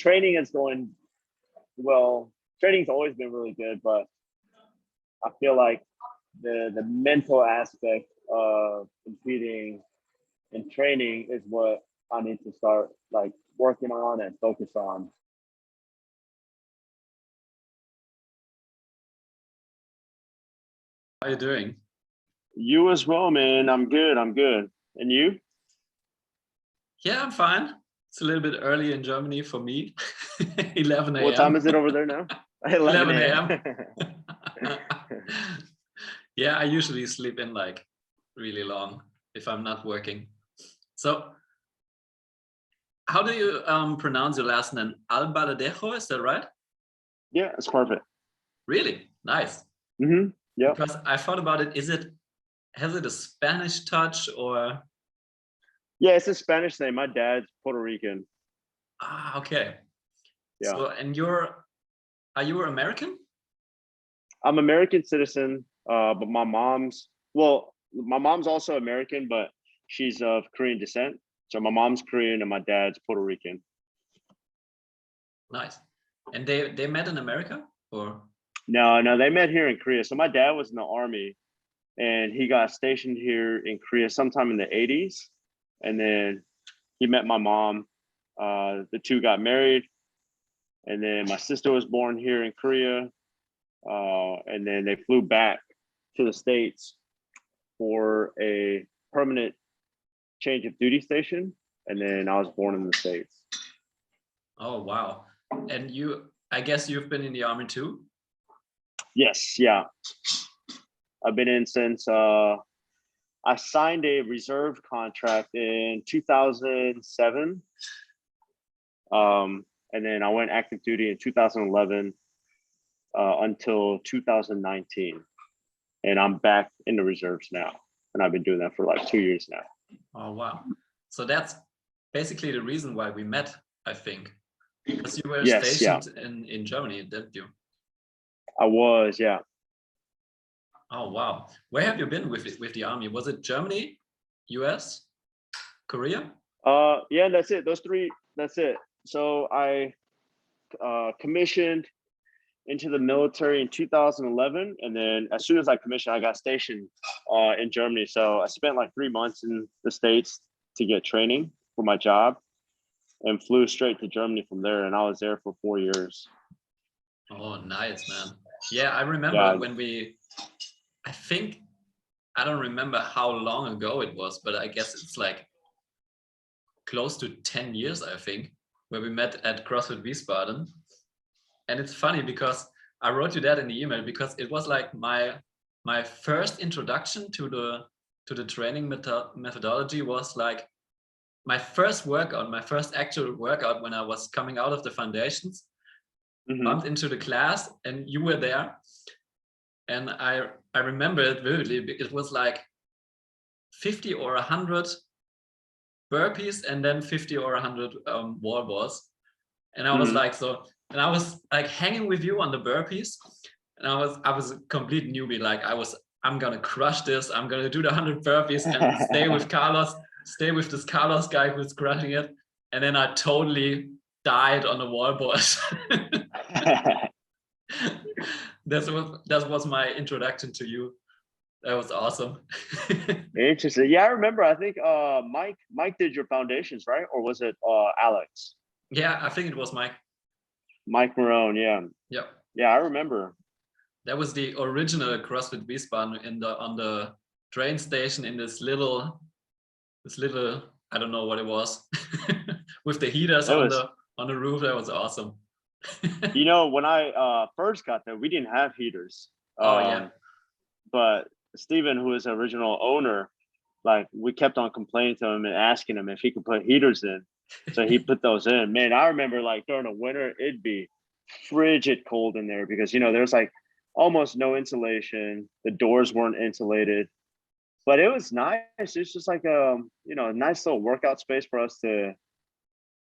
training is going well. Training's always been really good, but I feel like the mental aspect of competing and training is what I need to start like working on and focus on. How are you doing? You as well, man. I'm good. I'm good. And you? Yeah, I'm fine. It's a little bit early in Germany for me. 11 a.m. What time is it over there now? 11 a.m. Yeah, I usually sleep in like really long if I'm not working. So how do you pronounce your last name? Albaladejo, is that right? Yeah, it's perfect. Really? Nice. Mm-hmm. Yeah. Because I thought about it, has it a Spanish touch or? Yeah, it's a Spanish name. My dad's Puerto Rican. Ah, okay. Yeah. So, and are you American? I'm American citizen, but my mom's also American, but she's of Korean descent. So my mom's Korean and my dad's Puerto Rican. Nice. And they met in America or? No, they met here in Korea. So my dad was in the army and he got stationed here in Korea sometime in the 80s. And then he met my mom. The two got married. And then my sister was born here in Korea. And then they flew back to the States for a permanent change of duty station. And then I was born in the States. Oh, wow. And I guess you've been in the army too? Yes, yeah. I've been in since I signed a reserve contract in 2007. And then I went active duty in 2011 until 2019. And I'm back in the reserves now. And I've been doing that for like 2 years now. Oh, wow. So that's basically the reason why we met, I think. Because you were stationed in Germany, didn't you? I was, yeah. Oh, wow. Where have you been with the army? Was it Germany, US, Korea? Yeah, that's it. Those three, that's it. So I commissioned into the military in 2011. And then as soon as I commissioned, I got stationed in Germany. So I spent like 3 months in the States to get training for my job and flew straight to Germany from there. And I was there for 4 years. Oh, nice, man. Yeah, I remember when I don't remember how long ago it was, but I guess it's like close to 10 years, I think, where we met at CrossFit Wiesbaden. And it's funny because I wrote you that in the email because it was like my first introduction to the training methodology was like my first workout, my first actual workout when I was coming out of the foundations, bumped into the class and you were there. And I remember it vividly. It was like 50 or 100 burpees and then 50 or 100 wall balls. And I was like, and I was like hanging with you on the burpees. And I was a complete newbie. Like I'm going to crush this. I'm going to do the 100 burpees and stay with this Carlos guy who's crushing it. And then I totally died on the wall balls. That was my introduction to you. That was awesome. Interesting. Yeah, I remember. I think Mike did your foundations, right? Or was it Alex? Yeah, I think it was Mike. Mike Marone, yeah. Yeah. Yeah, I remember. That was the original CrossFit Wiesbaden on the train station in this little I don't know what it was with the heaters on the roof. That was awesome. You know, when I first got there, we didn't have heaters. Yeah. But Steven, who is the original owner, like we kept on complaining to him and asking him if he could put heaters in. So he put those in. Man, I remember like during the winter, it'd be frigid cold in there because, you know, there's like almost no insulation. The doors weren't insulated, but it was nice. It's just like a nice little workout space for us to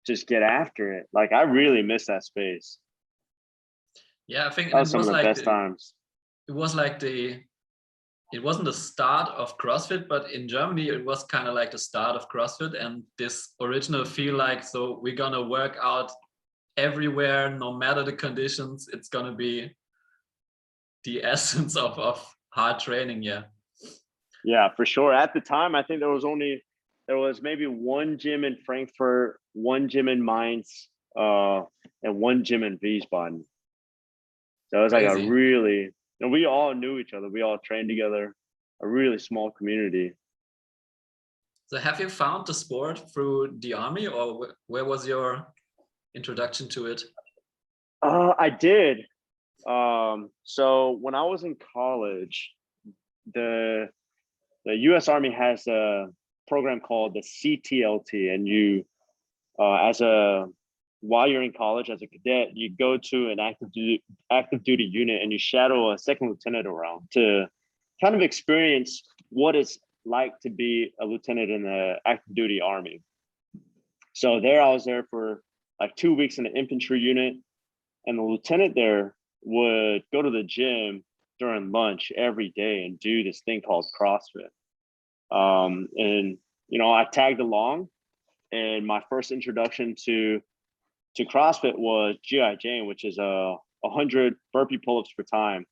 just get after it. Like I really miss that space. Yeah, I think that was some of the best times. It was like it wasn't the start of CrossFit, but in Germany, it was kind of like the start of CrossFit and this original feel like, so we're going to work out everywhere, no matter the conditions, it's gonna be the essence of hard training. Yeah. Yeah, for sure. At the time, I think there was maybe one gym in Frankfurt, one gym in Mainz, and one gym in Wiesbaden. So it was like a Crazy. really, and we all knew each other. We all trained together, a really small community. So have you found the sport through the army, or where was your introduction to it? I did. So when I was in college, the U.S. Army has a program called the CTLT, and you, while you're in college as a cadet, you go to an active duty unit and you shadow a second lieutenant around to kind of experience what it's like to be a lieutenant in the active duty army. So I was there for like 2 weeks in an infantry unit, and the lieutenant there would go to the gym during lunch every day and do this thing called CrossFit. And I tagged along, and my first introduction to CrossFit was GI Jane, which is 100 burpee pull-ups per time.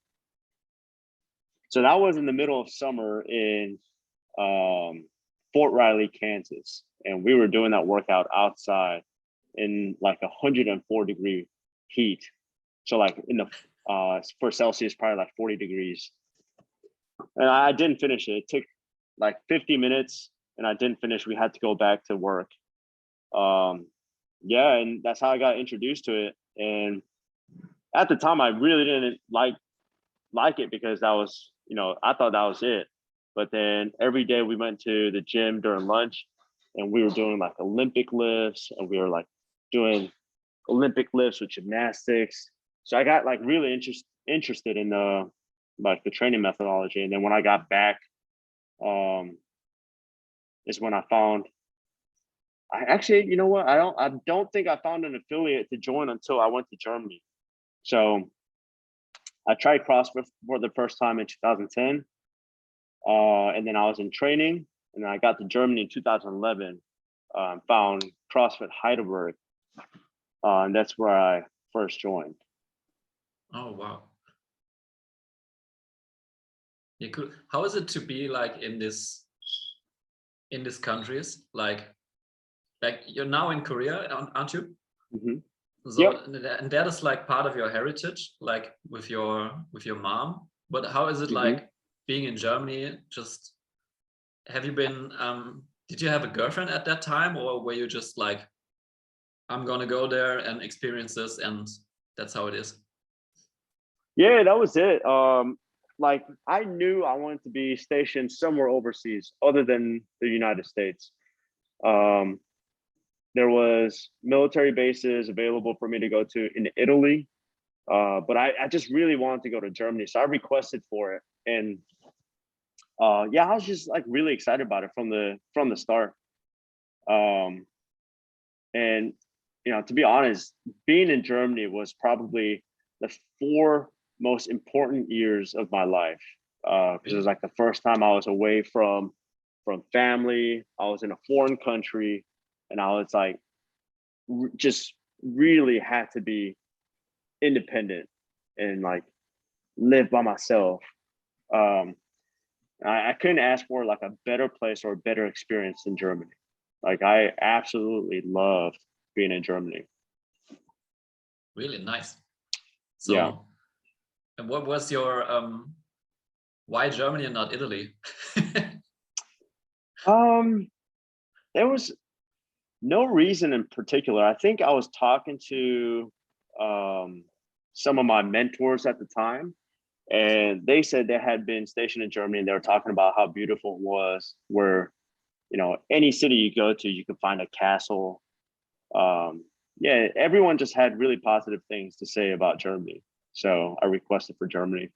So that was in the middle of summer in Fort Riley, Kansas, and we were doing that workout outside in like 104-degree heat. So like in the for Celsius, probably like 40 degrees. And I didn't finish it. It took like 50 minutes, and I didn't finish. We had to go back to work. Yeah, and that's how I got introduced to it. And at the time, I really didn't like it because that was, I thought that was it. But then every day we went to the gym during lunch, and we were doing like Olympic lifts, and we were like doing Olympic lifts with gymnastics. So I got like really interested in the training methodology. And then when I got back, is when I found. I actually, you know what? I don't think I found an affiliate to join until I went to Germany. So I tried CrossFit for the first time in 2010, and then I was in training, and then I got to Germany in 2011. Found CrossFit Heidelberg, and that's where I first joined. Oh wow. Yeah, cool. How is it to be like in these countries? Like you're now in Korea, aren't you? Mm-hmm. So Yep. and that is like part of your heritage, like with your mom. But how is it Mm-hmm. like being in Germany? Just have you been? Did you have a girlfriend at that time, or were you just like, I'm gonna go there and experience this, and that's how it is? Yeah, that was it. Like I knew I wanted to be stationed somewhere overseas other than the United States. There was military bases available for me to go to in Italy, but I just really wanted to go to Germany, so I requested for it. And yeah, I was just like really excited about it from the start. And to be honest, being in Germany was probably the 4 most important years of my life, because it was like the first time I was away from family. I was in a foreign country, and I was like just really had to be independent and like live by myself. Um, I couldn't ask for like a better place or a better experience in Germany. Like I absolutely loved being in Germany. Really nice. Yeah. So, and what was your why Germany and not Italy? There was no reason in particular. I think I was talking to some of my mentors at the time, and they said they had been stationed in Germany, and they were talking about how beautiful it was, where any city you go to, you can find a castle. Yeah, everyone just had really positive things to say about Germany, so I requested for Germany.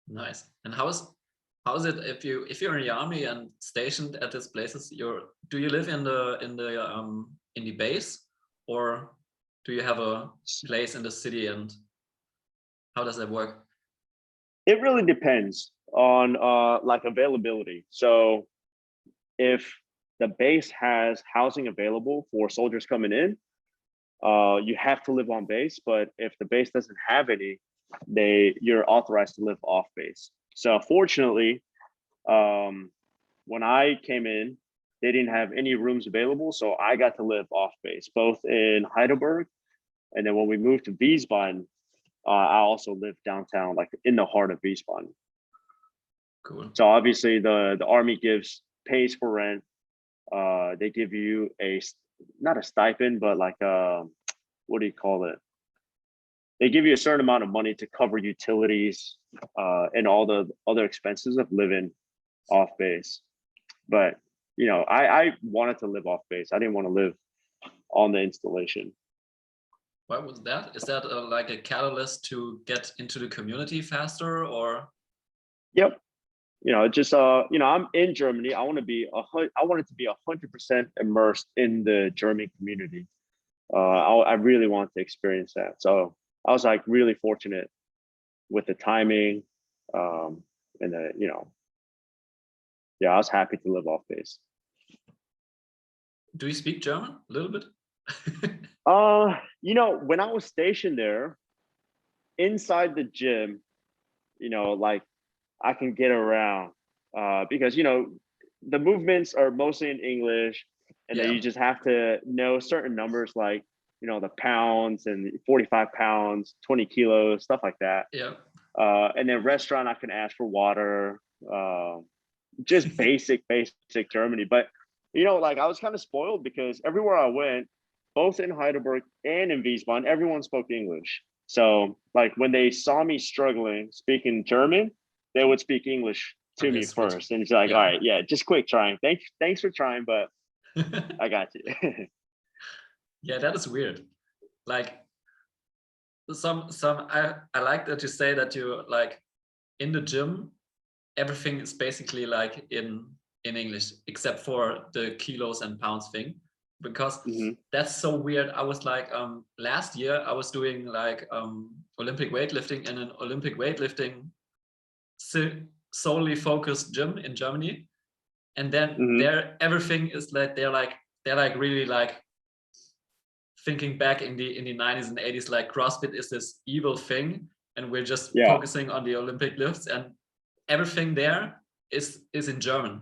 Nice. And how is it if you're in the army and stationed at these places? Do you live in the base, or do you have a place in the city, and how does that work? It really depends on like availability. So if the base has housing available for soldiers coming in, you have to live on base, but if the base doesn't have any, you're authorized to live off base. So fortunately, when I came in, they didn't have any rooms available, so I got to live off base, both in Heidelberg, and then when we moved to Wiesbaden, I also lived downtown, like in the heart of Wiesbaden. Cool. So obviously, the army pays for rent. They give you not a stipend, but like what do you call it? They give you a certain amount of money to cover utilities and all the other expenses of living off base. But you know, I wanted to live off base. I didn't want to live on the installation. Why was that? Is that like a catalyst to get into the community faster, or? Yep. You know, just you know, I'm in Germany. I wanted to be 100% immersed in the German community. I really wanted to experience that. So I was like really fortunate with the timing, and the, you know, yeah, I was happy to live off base. Do you speak German a little bit? You know, when I was stationed there, inside the gym, you know, like I can get around because, you know, the movements are mostly in English, and then Yeah. you just have to know certain numbers like, you know, the pounds and 45 pounds, 20 kilos, stuff like that. Yeah. And then restaurant, I can ask for water, just basic Germany. But, you know, like I was kind of spoiled because everywhere I went, both in Heidelberg and in Wiesbaden, everyone spoke English. So like when they saw me struggling speaking German, they would speak English to me Sweet. first. And it's like, Yeah. all right, yeah, just quick trying. Thanks for trying, but I got you. Yeah, that is weird. Like I like that you say that you like in the gym, everything is basically like in English except for the kilos and pounds thing, because that's so weird. I was like last year I was doing like Olympic weightlifting in an Olympic weightlifting solely focused gym in Germany, and then there everything is like they're like really like thinking back in the 90s and 80s, like CrossFit is this evil thing and we're just focusing on the Olympic lifts, and everything there is in German,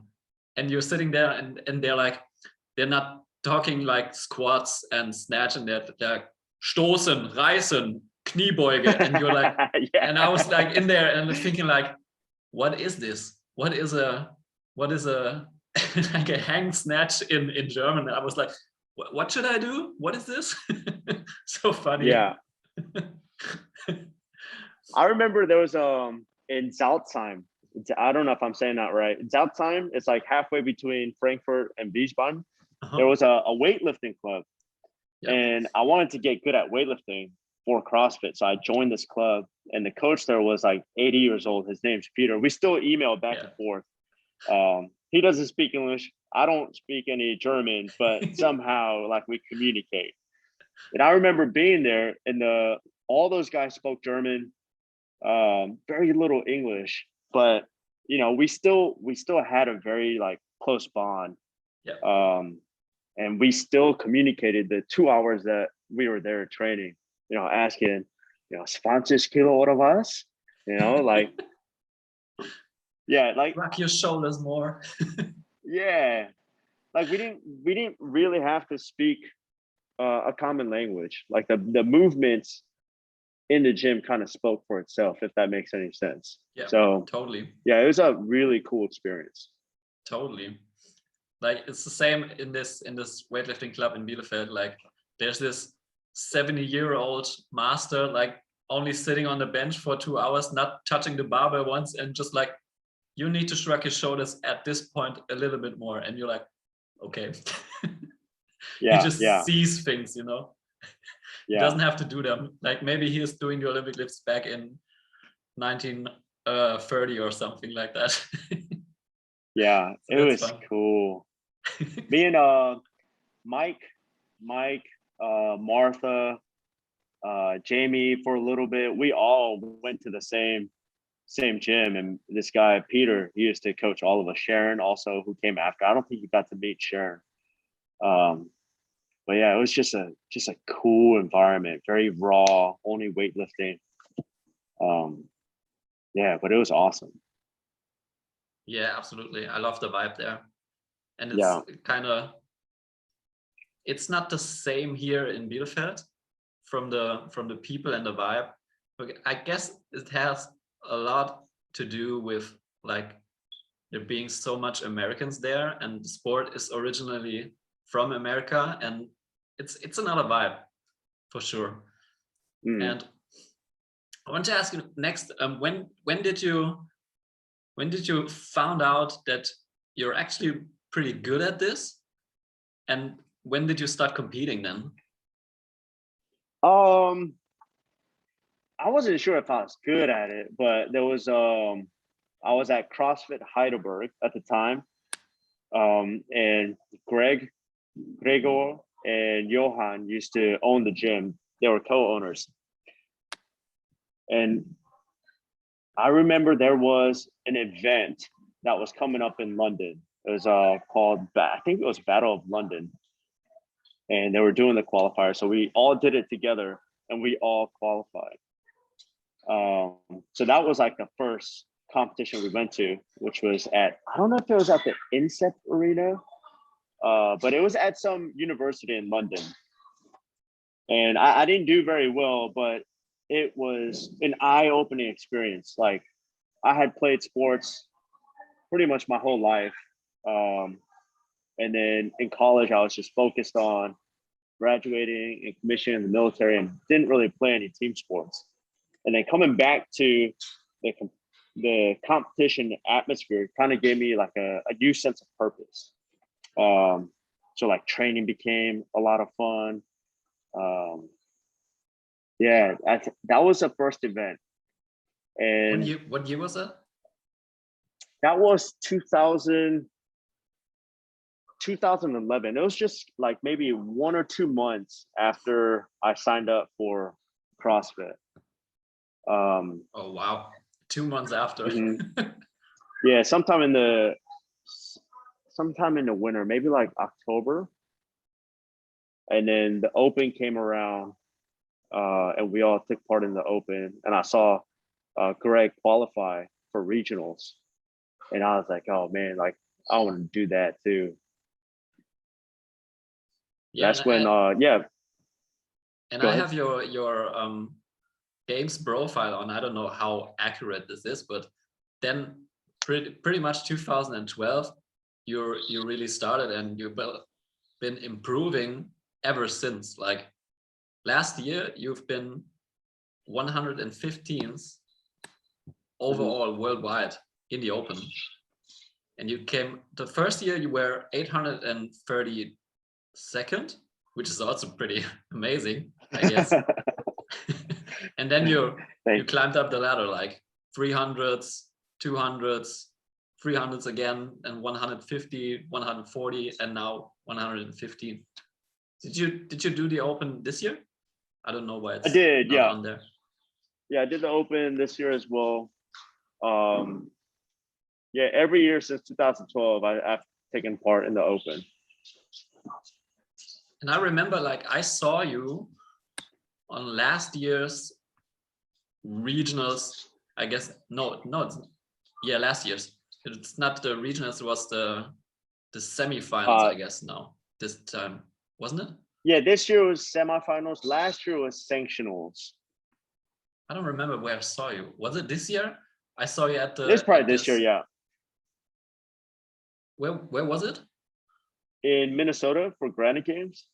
and you're sitting there and they're like, they're not talking like squats and snatch, and they're like stoßen, reißen, kniebeuge, and you're like and I was like in there and thinking like, what is this? What is a like a hang snatch in German? I was like, what should I do? What is this? So funny. Yeah. I remember there was in Salzheim. I don't know if I'm saying that right. Salzheim, it's like halfway between Frankfurt and Wiesbaden. There was a weightlifting club, and I wanted to get good at weightlifting for CrossFit. So I joined this club, and the coach there was like 80 years old. His name's Peter. We still email back and forth. He doesn't speak English. I don't speak any German, but somehow like we communicate. And I remember being there, and all those guys spoke German, very little English, but you know, we still had a very like close bond. And we still communicated the 2 hours that we were there training, you know, asking, you know, 20 kilo oder was? You know, like, yeah, like rock your shoulders more. Yeah, like we didn't really have to speak a common language. Like the movements in the gym kind of spoke for itself, if that makes any sense. Yeah, so totally. Yeah, it was a really cool experience. Totally. Like it's the same in this weightlifting club in Bielefeld. Like there's this 70-year-old master like only sitting on the bench for 2 hours, not touching the barbell once, and just like, you need to shrug your shoulders at this point a little bit more, and you're like, okay. He just sees things, you know. He doesn't have to do them. Like maybe he is doing the Olympic lifts back in 1930 or something like that. Yeah, so it was fun. Cool. Me and Mike, Martha, Jamie for a little bit, we all went to the same gym, and this guy Peter, he used to coach all of us. Sharon also, who came after. I don't think you got to meet Sharon. But yeah, it was just a cool environment, very raw, only weightlifting. Yeah, but it was awesome. Yeah, absolutely. I love the vibe there. And it's Yeah. kind of, it's not the same here in Bielefeld from the people and the vibe. But I guess it has a lot to do with like there being so much Americans there, and the sport is originally from America, and it's another vibe for sure. Mm. And I want to ask you next, when did you found out that you're actually pretty good at this, and when did you start competing then? I wasn't sure if I was good at it, but there was I was at CrossFit Heidelberg at the time. And Gregor and Johan used to own the gym. They were co-owners. And I remember there was an event that was coming up in London. It was called, I think it was Battle of London. And they were doing the qualifier. So we all did it together and we all qualified. So that was like the first competition we went to, which was at, I don't know if it was at the Incept Arena, but it was at some university in London. And I didn't do very well, but it was an eye-opening experience. Like, I had played sports pretty much my whole life. And then in college, I was just focused on graduating and commissioning in the military and didn't really play any team sports. And then coming back to the competition atmosphere kind of gave me like a new sense of purpose. So like training became a lot of fun. Yeah, that was the first event. And What year was that? that was 2011. It was just like maybe 1 or 2 months after I signed up for CrossFit. Oh wow, 2 months after. Mm-hmm. Yeah, sometime in the winter, maybe like October. And then the Open came around, and we all took part in the Open. And I saw Greg qualify for regionals, and I was like, "Oh man, like I want to do that too." Yeah, That's when, yeah. And Go I ahead. have your games profile on. I don't know how accurate this is, but then pretty much 2012, you really started, and you've been improving ever since. Like last year, you've been 115th overall worldwide in the Open, and you came the first year you were 832nd, which is also pretty amazing, I guess. And then you climbed up the ladder, like 300s, 200s, 300s again, and 150, 140, and now 115. Did you do the Open this year? I don't know why it's I did, not yeah. on there. Yeah, I did the Open this year as well. Yeah, every year since 2012, I've taken part in the Open. And I remember, like, I saw you on last year's regionals. I guess yeah, last year's. It's not the regionals. It was the semifinals. I guess now this time, wasn't it? Yeah, this year was semifinals. Last year was sanctionals. I don't remember where I saw you. Was it this year? I saw you at the. It's probably this year, yeah. Where was it? In Minnesota for Granite Games.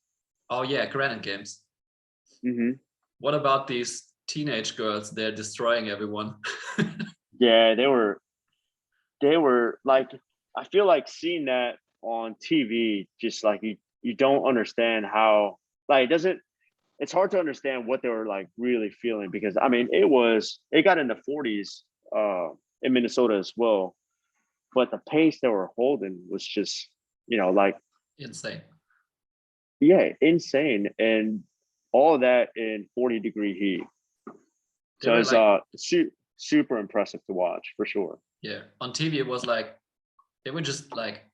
Oh yeah, Granite Games. Mm-hmm. What about these teenage girls? They're destroying everyone. Yeah, they were like, I feel like seeing that on TV, just like you don't understand how, like, it's hard to understand what they were like really feeling, because I mean it got in the 40s in Minnesota as well, but the pace they were holding was just, like Insane. Yeah, insane. And all of that in 40-degree heat. So it's like, super impressive to watch for sure. Yeah, on TV it was like they were just like,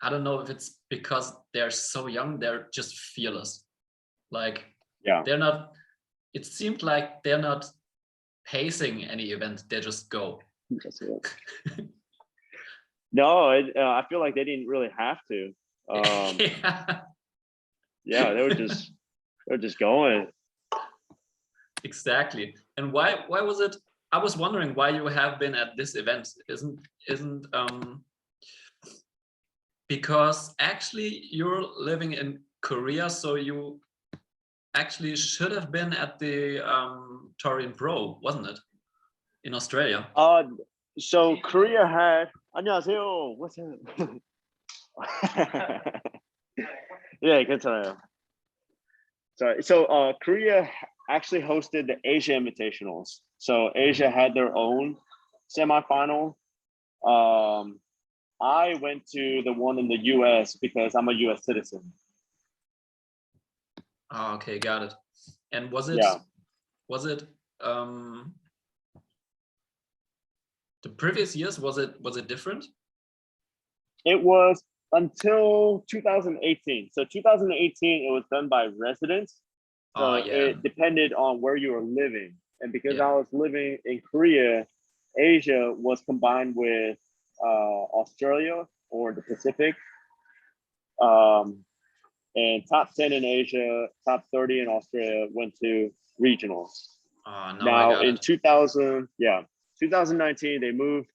I don't know if it's because they're so young, they're just fearless. Like, Yeah. they're not, it seemed like they're not pacing any event, they just go. No, I feel like they didn't really have to. Yeah, they were just going. Exactly. And why was it? I was wondering why you have been at this event. Isn't because actually you're living in Korea, so you actually should have been at the Taurian Pro, wasn't it? In Australia. So Korea had 안녕하세요. What's up? Yeah, 괜찮아요. Sorry. So Korea actually hosted the Asia Invitationals. So Asia had their own semifinal. I went to the one in the US because I'm a US citizen. Oh, okay, got it. And was it the previous years, was it different? It was until 2018. So 2018, it was done by residents. So it depended on where you were living. And because I was living in Korea, Asia was combined with Australia or the Pacific. And top 10 in Asia, top 30 in Australia went to regionals. Now in 2019, they moved.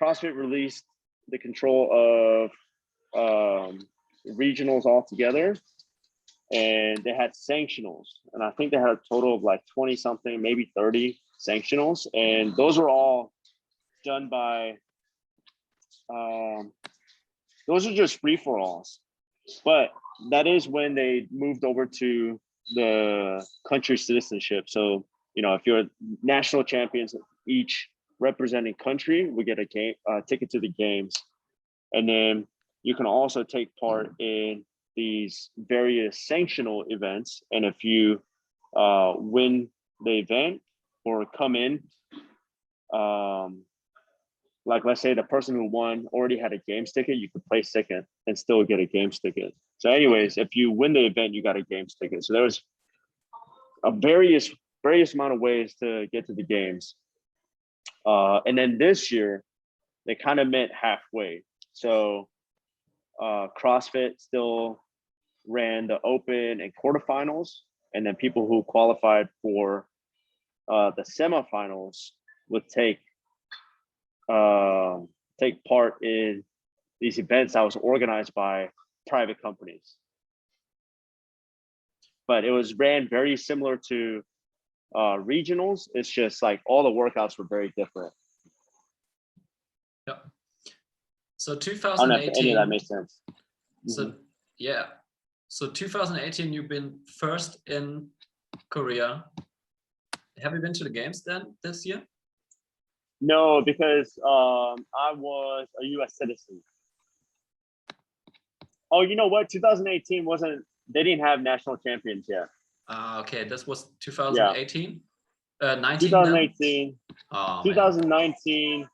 CrossFit released the control of regionals altogether, and they had sanctionals, and I think they had a total of like 20 something, maybe 30 sanctionals, and those were all done by those are just free-for-alls. But that is when they moved over to the country citizenship. So if you're national champions, each representing country, we get a ticket to the games. And then you can also take part in these various sanctional events. And if you win the event or come in, like let's say the person who won already had a games ticket, you could place second and still get a games ticket. So anyways, if you win the event, you got a games ticket. So there was a various amount of ways to get to the games. And then this year, they kind of met halfway. So CrossFit still ran the open and quarterfinals, and then people who qualified for the semifinals would take part in these events that was organized by private companies. But it was ran very similar to regionals. It's just like all the workouts were very different. Yeah. So 2018. I don't know if any of that makes sense. So yeah. So 2018, you've been first in Korea. Have you been to the games then this year? No, because I was a US citizen. Oh, you know what? 2018 they didn't have national champions yet. Okay, this was 2018? 19 2018. Oh, 2019,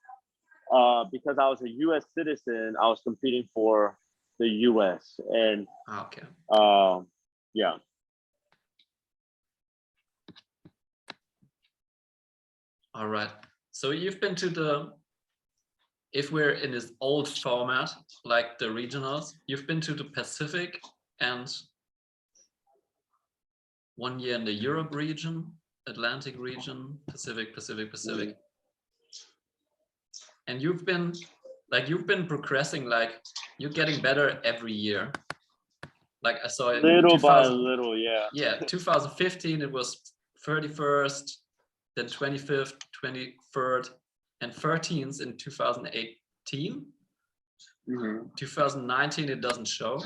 because I was a US citizen, I was competing for the US. And okay. Yeah. All right. So you've been to if we're in this old format, like the regionals, you've been to the Pacific and 1 year in the Europe region, Atlantic region, Pacific. And you've been progressing, like you're getting better every year. Like I saw it little by little, yeah. Yeah, 2015 it was 31st, then 25th, 23rd, and 13th in 2018. 2019 it doesn't show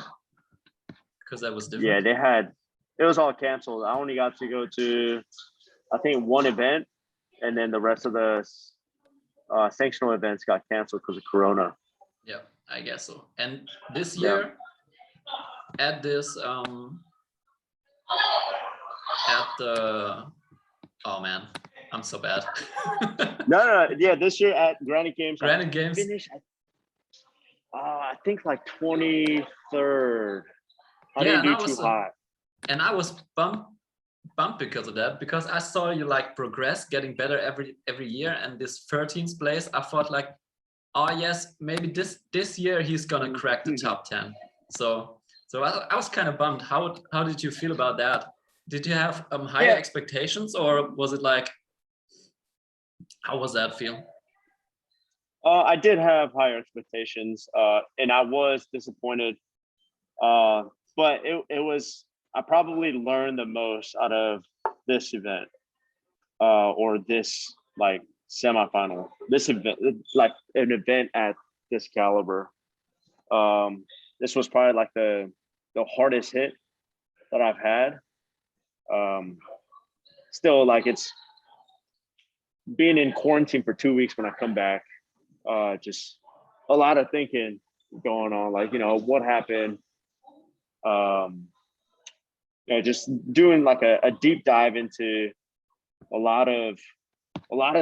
because that was different. Yeah, it was all canceled. I only got to go to, I think, one event, and then the rest of the sanctional events got canceled because of Corona. Yeah, I guess so. And this year, at this at the oh man, I'm so bad. No, yeah, this year at Granite Games. Granite Games. I think like 23rd. I Yeah, didn't and do I too was hot. bummed because of that, because I saw you like progress, getting better every year, and this 13th place, I thought like, oh yes, maybe this year he's gonna crack the top 10. So I was kind of bummed. How did you feel about that? Did you have higher Yeah, expectations, or was it like, how was that feel? I did have higher expectations, and I was disappointed. But it was, I probably learned the most out of this event, or this like semifinal. This event, like an event at this caliber. This was probably like the hardest hit that I've had. Still, like it's being in quarantine for 2 weeks when I come back. Just a lot of thinking going on, like, what happened. Um, just doing like a deep dive into a lot of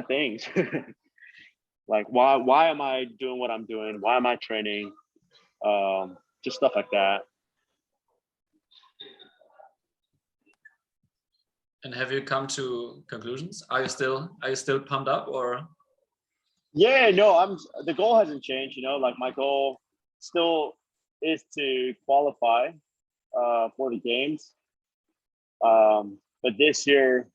things. Like why am I doing what I'm doing? Why am I training? Just stuff like that. And have you come to conclusions? Are you still pumped up, or? Yeah, no, the goal hasn't changed, like my goal still is to qualify for the games. But this year,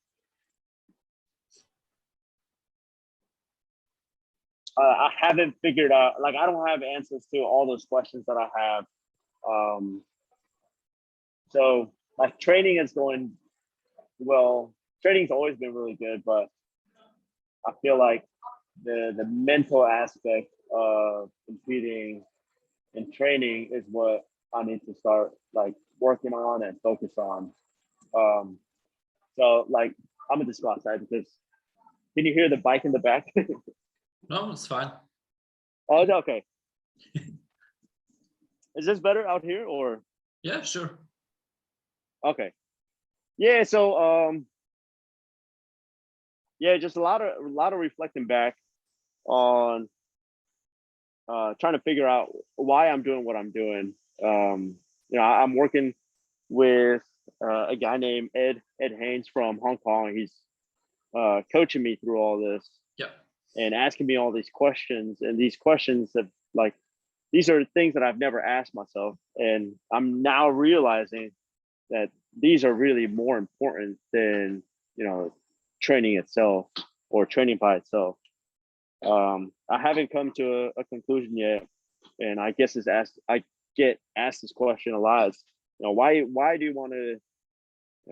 I haven't figured out, like I don't have answers to all those questions that I have. So like training is going well. Training's always been really good, but I feel like the mental aspect of competing and training is what I need to start like working on and focus on. So like I'm at the spot side because can you hear the bike in the back? No, it's fine. Oh, okay. Is this better out here or? Yeah, sure. Okay. Yeah. So yeah, just a lot of reflecting back on trying to figure out why I'm doing what I'm doing. I'm working with a guy named Ed Haynes from Hong Kong. He's coaching me through all this Yeah. and asking me all these questions. And these questions that like these are things that I've never asked myself, and I'm now realizing that these are really more important than training itself or training by itself. I haven't come to a conclusion yet, and I guess I get asked this question a lot. Why do you want to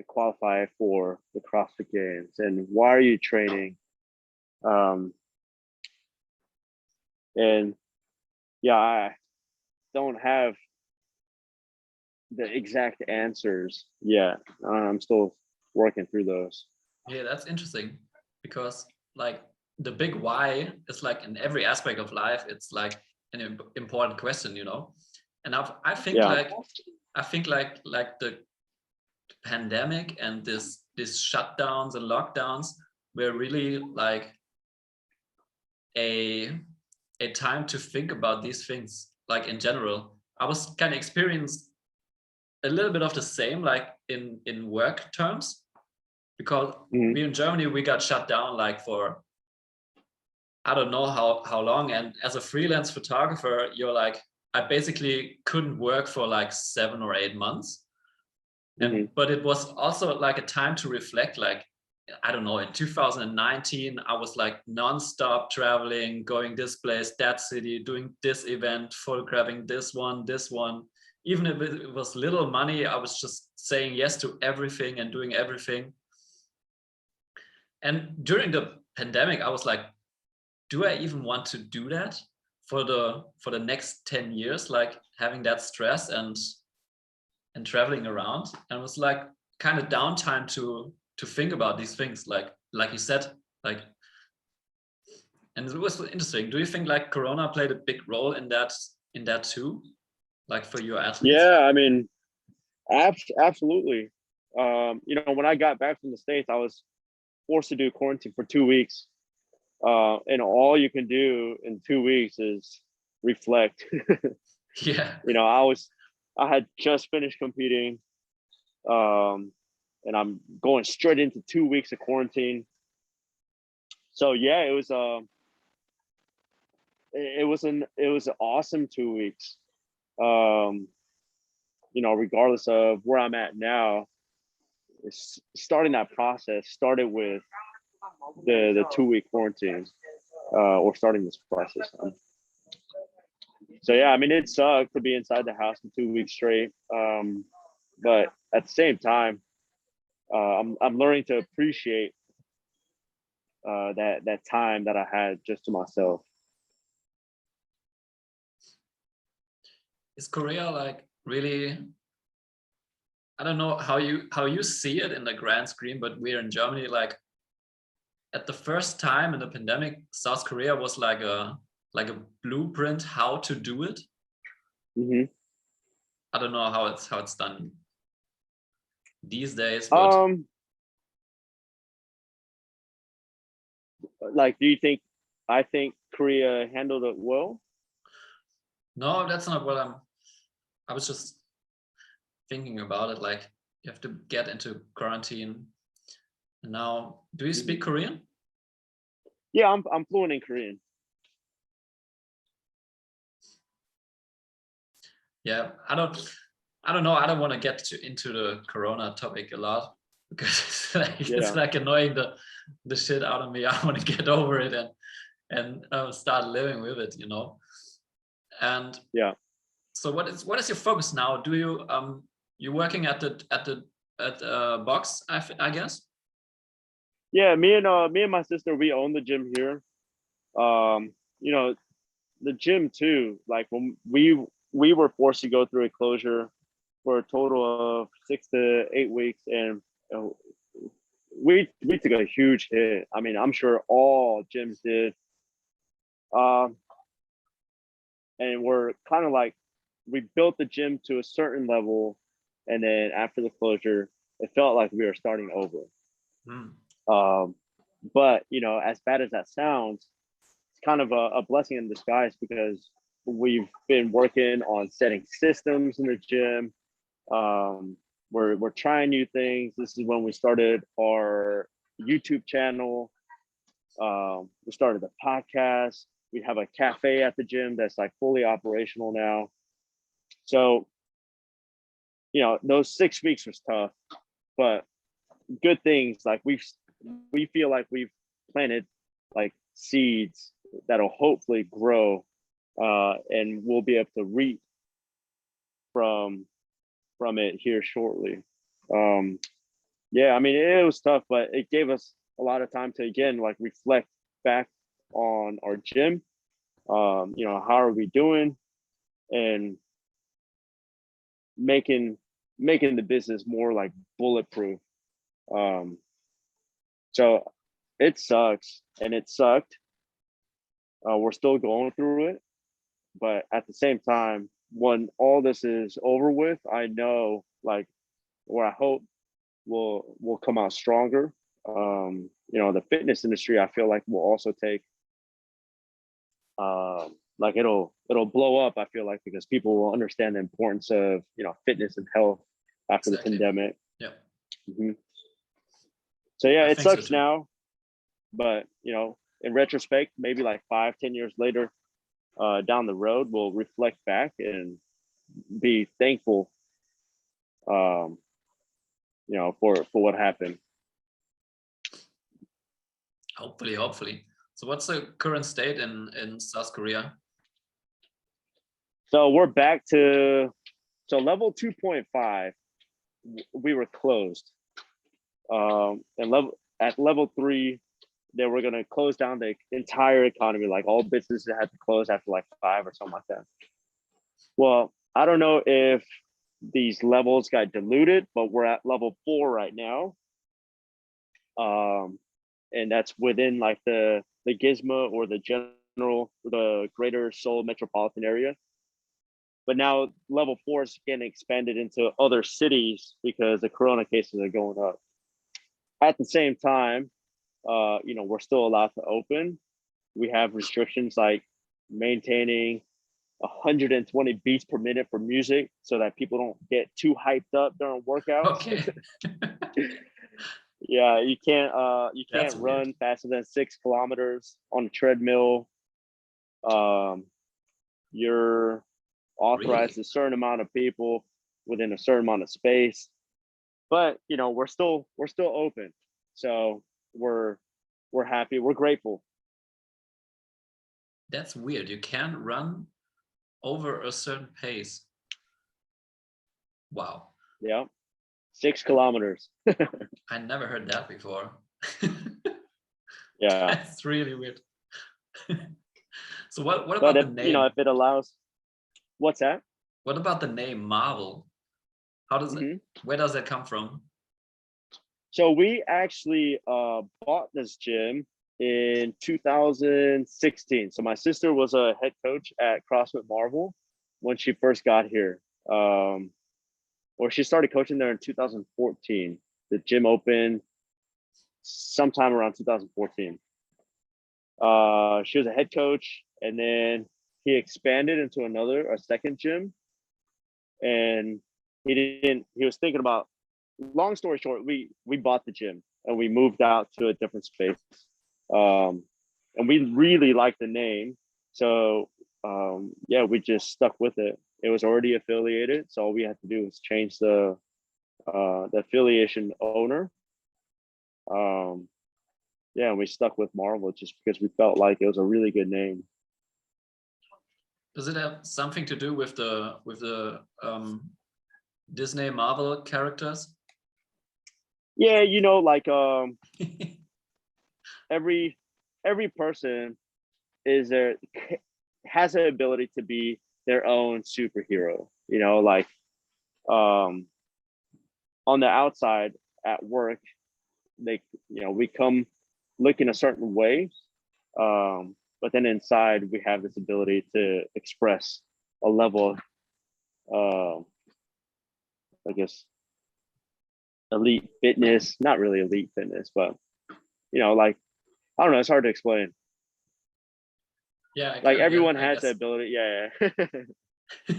qualify for the CrossFit Games, and why are you training? And yeah, I don't have the exact answers yet. I'm still working through those. Yeah, that's interesting, because like the big why is like in every aspect of life, it's like an important question, And I think Yeah. like the pandemic and this shutdowns and lockdowns were really like a time to think about these things, like in general. I was kind of experienced a little bit of the same, like in work terms, because we in Germany, we got shut down like for I don't know how long. And as a freelance photographer, you're like, I basically couldn't work for like 7 or 8 months. And but it was also like a time to reflect, like, I don't know, in 2019, I was like nonstop traveling, going this place, that city, doing this event, photographing this one. Even if it was little money, I was just saying yes to everything and doing everything. And during the pandemic, I was like, do I even want to do that for the next 10 years, like having that stress and traveling around? And it was like kind of downtime to think about these things, like you said, like. And it was interesting. Do you think like Corona played a big role in that too, like for your athletes? Yeah, I mean, absolutely. When I got back from the States, I was forced to do quarantine for 2 weeks. And all you can do in 2 weeks is reflect. Yeah. You know, I had just finished competing, and I'm going straight into 2 weeks of quarantine. So yeah, it was an awesome 2 weeks. You know, regardless of where I'm at now, starting that process started with the 2 week quarantine, or starting this process. So yeah, I mean, it sucked to be inside the house for 2 weeks straight. But at the same time, I'm learning to appreciate that time that I had just to myself. Is Korea like really, I don't know how you see it in the grand screen, but we're in Germany, like at the first time in the pandemic, South Korea was like a blueprint how to do it. Mm-hmm. I don't know how it's done these days, but like, do you think I think Korea handled it well? no, that's not what I was just thinking about it. Like you have to get into quarantine. And now, do you speak Korean? Yeah, I'm fluent in Korean. Yeah, I don't know. I don't want to get into the Corona topic a lot because it's like annoying the shit out of me. I want to get over it and start living with it, you know. And yeah. So what is your focus now? Do you you're working at box, I guess? Yeah, me and my sister, we own the gym here. You know, the gym too, like when we were forced to go through a closure for a total of 6 to 8 weeks, and we took a huge hit. I mean, I'm sure all gyms did. And we're kind of like, we built the gym to a certain level, and then after the closure, it felt like we were starting over. But you know, as bad as that sounds, it's kind of a blessing in disguise, because we've been working on setting systems in the gym. We're trying new things. This is when we started our YouTube channel. We started the podcast. We have a cafe at the gym that's like fully operational now. So, you know, those 6 weeks was tough, but good things. Like we feel like we've planted like seeds that'll hopefully grow, and we'll be able to reap from it here shortly. Yeah, I mean, it was tough, but it gave us a lot of time to, again, like reflect back on our gym. You know, how are we doing, and making the business more like bulletproof. So it sucks, and it sucked. We're still going through it, but at the same time, when all this is over with, I know, like, or I hope we'll come out stronger. You know, the fitness industry, I feel like, will also take, like, it'll blow up, I feel like, because people will understand the importance of, you know, fitness and health after the pandemic. Yeah. Mm-hmm. So yeah, I it think so sucks too. now, but you know, in retrospect, maybe like 5-10 years later, down the road, we'll reflect back and be thankful, you know, for what happened. Hopefully. So what's the current state in South Korea? So we're back to, so level 2.5, we were closed. And at level 3, they were going to close down the entire economy. Like, all businesses had to close after like 5 or something like that. Well, I don't know if these levels got diluted, but we're at level 4 right now. And that's within like the Gizmo, or the greater Seoul metropolitan area. But now level 4 is getting expanded into other cities because the corona cases are going up. At the same time, you know, we're still allowed to open. We have restrictions like maintaining 120 beats per minute for music so that people don't get too hyped up during workouts. Okay. Yeah, you That's can't weird. run faster than 6 kilometers on a treadmill. Um, you're authorized Really? a certain amount of people within a certain amount of space. But we're still open. So we're we're happy. We're grateful. That's weird. You can't run over a certain pace. Wow. Yeah. 6 kilometers. I never heard that before. Yeah. That's really weird. So what But about the name? if it allows, what's that? What about the name Marvel? How does it, Hmm. where does that come from? So we actually bought this gym in 2016. So my sister was a head coach at CrossFit Marvel when she first got here. Or she started coaching there in 2014. The gym opened sometime around 2014. She was a head coach, and then he expanded into a second gym, and he didn't. He was thinking about. Long story short, we bought the gym and we moved out to a different space, um, and we really liked the name, so yeah, we just stuck with it. It was already affiliated, so all we had to do was change the affiliation owner. Um, yeah, and we stuck with Marvel just because we felt like it was a really good name. Does it have something to do with the Disney Marvel characters? Yeah, like every every person is there has an ability to be their own superhero. Like um on the outside at work, they we come looking a certain way, but then inside we have this ability to express a level of I guess elite fitness, not really elite fitness, but like I don't know, it's hard to explain. Yeah, Like everyone I has the guess. ability. Yeah, yeah.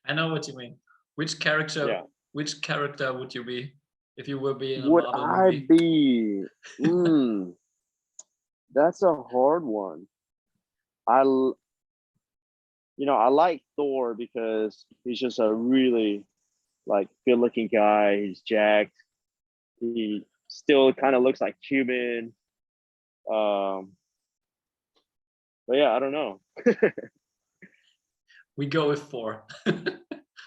I know what you mean. Yeah. Which character would you be if you were being a Would Marvel I movie? be? Mm, that's a hard one. I, I like Thor because he's just a really like good-looking guy. He's jacked. He still kind of looks like human. Um, but yeah, I don't know. We go with four.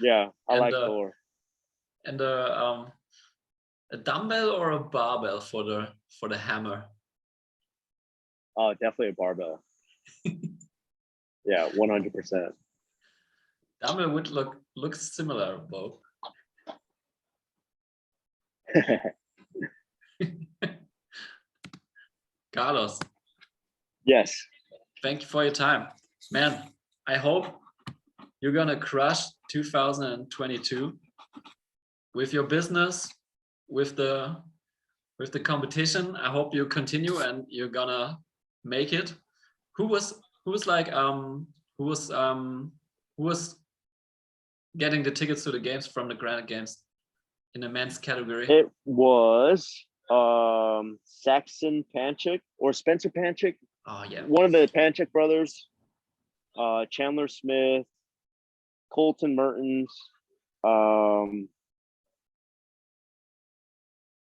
Yeah, I and like Thor. and a dumbbell or a barbell for the hammer. Oh, definitely a barbell. Yeah, 100%. Dumbbell would look similar both. Carlos, Yes. thank you for your time, man. I hope you're gonna crush 2022 with your business, with the competition. I hope you continue and you're gonna make it. Who was who was like who was um who was getting the tickets to the games from the Granite Games in the men's category? It was Saxon Panchik or Spencer Panchik, Oh yeah. one of the Panchik brothers, Chandler Smith, Colton Mertens. Um,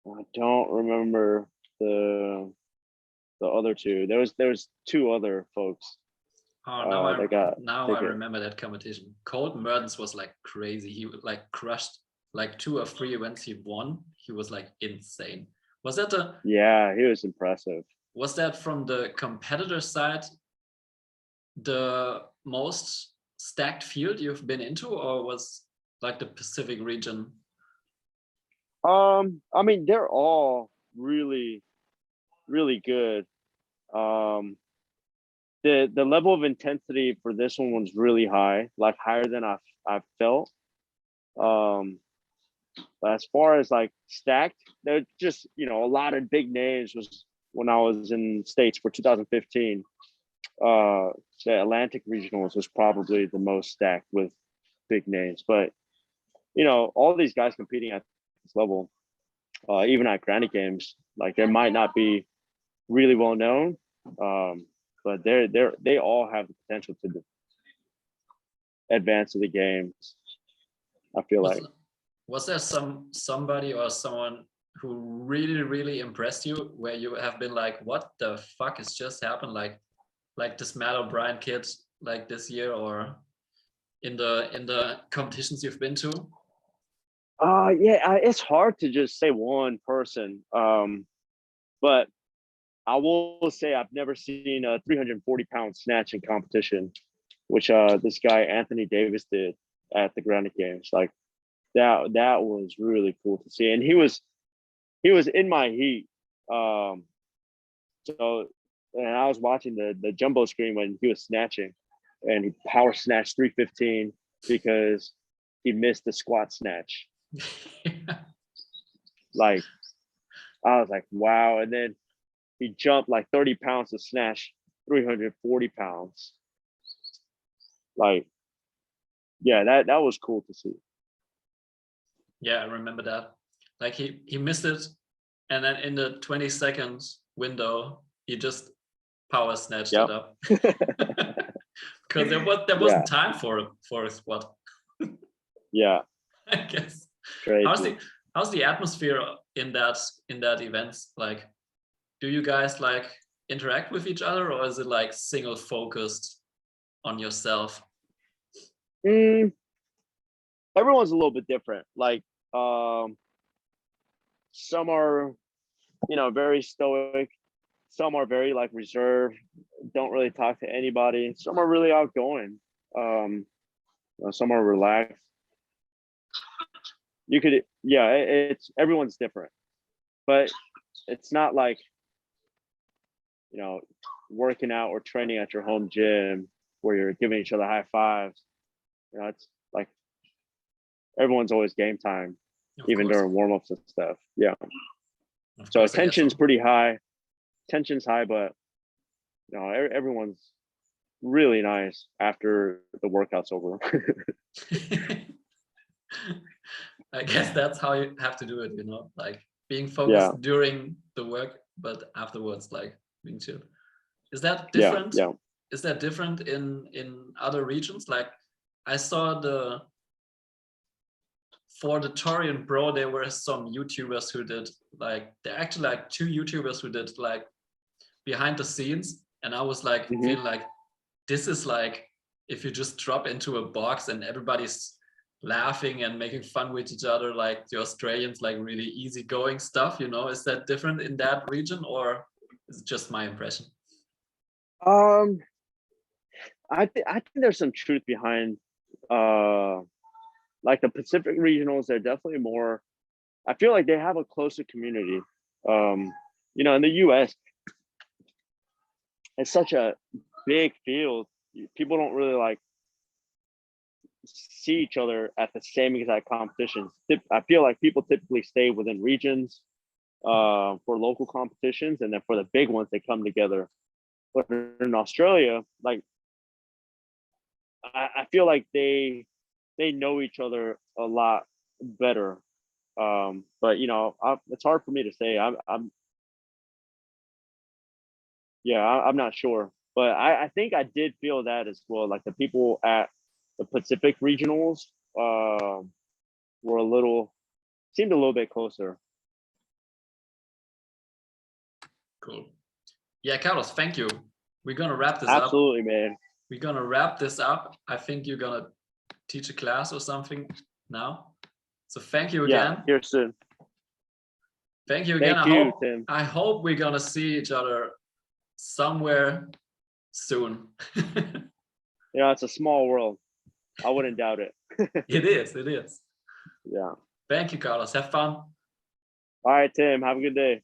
I don't remember the the other two. There was two other folks Oh, that got now I ticket. remember that competition. Colt Mertens was like crazy. He like crushed like 2 or 3 events he won. He was like insane. Was that the Yeah, he was impressive. was that from the competitor side the most stacked field you've been into, or was like the Pacific region? I mean, they're all really, really good. Um, the level of intensity for this one was really high, like higher than I've felt. Um, but as far as like stacked, they're just a lot of big names was when I was in States for 2015. the Atlantic regionals was probably the most stacked with big names. But you know, all these guys competing at this level, even at Granite Games, like they might not be really well known, but they all have the potential to advance to the games. I feel like. Was there somebody or someone who really impressed you, where you have been like, what the fuck has just happened? Like this Matt O'Brien kid, like this year, or in the competitions you've been to? Yeah, it's hard to just say one person. But I will say I've never seen a 340-pound snatching competition, which this guy Anthony Davis did at the Granite Games. Like that was really cool to see, and he was in my heat. So and I was watching the jumbo screen when he was snatching, and he power snatched 315 because he missed the squat snatch. Like I was like, wow. And then he jumped like 30 pounds to snatch 340 pounds. Like, yeah, that was cool to see. Yeah, I remember that. Like he missed it, and then in the 20 seconds window, he just power snatched it up. Because there wasn't time for a squat. Yeah. I guess. Crazy. How's the atmosphere in that events? Like, do you guys like interact with each other, or is it like single focused on yourself? Everyone's a little bit different. Like some are, you know, very stoic. Some are very like reserved, don't really talk to anybody. Some are really outgoing. Some are relaxed. You could, yeah, it's everyone's different, but it's not like, you know, working out or training at your home gym where you're giving each other high fives. You know, it's like everyone's always game time, even during warm-ups and stuff. Yeah. So tension's pretty high. Tension's high, but you know, everyone's really nice after the workout's over. I guess that's how you have to do it, you know, like being focused during the work, but afterwards, like being chill. Is that different? Yeah. Is that different in other regions? Like I saw for the Torian Pro, there were some YouTubers who did like, they're actually like 2 YouTubers who did like behind the scenes. And I was like, feeling like this is like, if you just drop into a box and everybody's laughing and making fun with each other, like the Australians, like really easygoing stuff, you know, is that different in that region, or is it just my impression? I think there's some truth behind like the Pacific regionals. They're definitely more, I feel like they have a closer community. You know, in the US, it's such a big field. People don't really like see each other at the same exact competitions. I feel like people typically stay within regions for local competitions, and then for the big ones, they come together. But in Australia, like I feel like they know each other a lot better. But you know, it's hard for me to say. I'm not sure, but I think I did feel that as well. Like the people at the Pacific regionals seemed a little bit closer. Cool. Yeah, Carlos, thank you. We're gonna wrap this up. Absolutely, man. We're gonna wrap this up. I think you're gonna teach a class or something now. So thank you again. Yeah, here soon. Thank you again. Thank you, Tim. I hope we're gonna see each other somewhere soon. You know, it's a small world. I wouldn't doubt it. It is. Yeah. Thank you, Carlos. Have fun. All right, Tim. Have a good day.